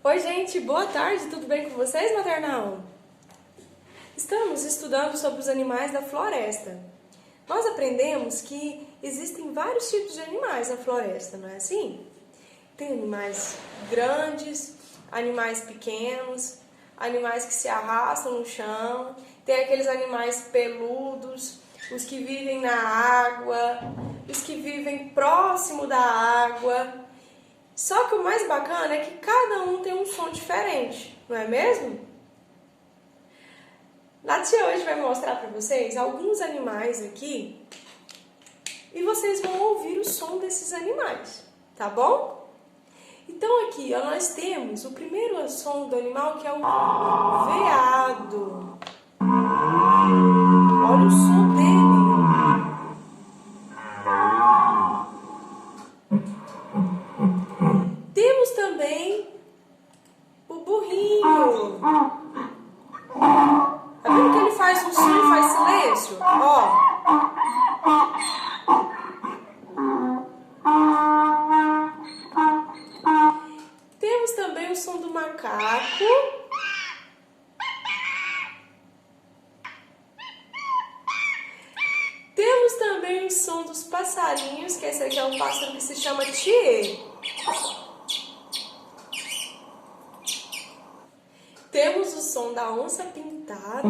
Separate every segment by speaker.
Speaker 1: Oi, gente, boa tarde, tudo bem com vocês, maternal? Estamos estudando sobre os animais da floresta. Nós aprendemos que existem vários tipos de animais na floresta, não é assim? Tem animais grandes, animais pequenos, animais que se arrastam no chão, tem aqueles animais peludos, os que vivem na água, os que vivem próximo da água. Só que o mais bacana é que cada um tem um som diferente, não é mesmo? A tia hoje vai mostrar para vocês alguns animais aqui e vocês vão ouvir o som desses animais, tá bom? Então aqui ó, nós temos o primeiro som do animal que é o veado. Olha o som dele. Temos também o burrinho. Tá vendo que ele faz um som e faz silêncio? Ó. Temos também o som do macaco. Temos também o som dos passarinhos, que esse aqui é um pássaro que se chama tiê. Temos o som da onça pintada.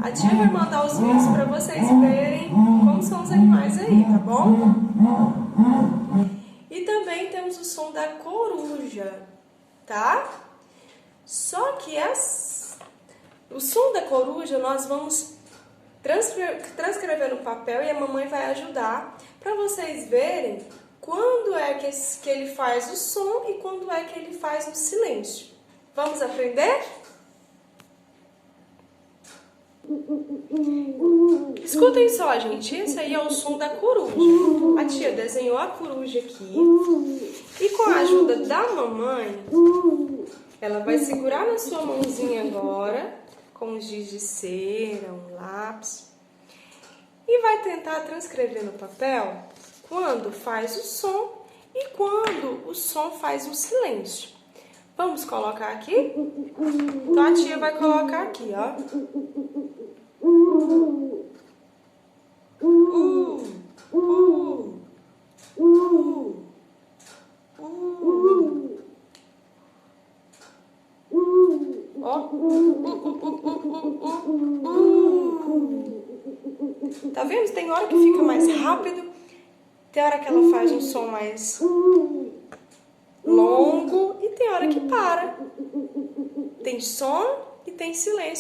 Speaker 1: A tia vai mandar os vídeos para vocês verem como são os animais aí, tá bom? E também temos o som da coruja, tá? Só que o som da coruja nós vamos transcrever no papel e a mamãe vai ajudar para vocês verem quando é que ele faz o som e quando é que ele faz o silêncio. Vamos aprender? Escutem só, gente. Esse aí é o som da coruja. A tia desenhou a coruja aqui. E com a ajuda da mamãe, ela vai segurar na sua mãozinha agora, com um giz de cera, um lápis, e vai tentar transcrever no papel quando faz o som e quando o som faz um silêncio. Vamos colocar aqui? Então a tia vai colocar aqui, ó. Ó. Tá vendo? Tem hora que fica mais rápido, tem hora que ela faz um som mais longo e tem hora que para. Tem som e tem silêncio.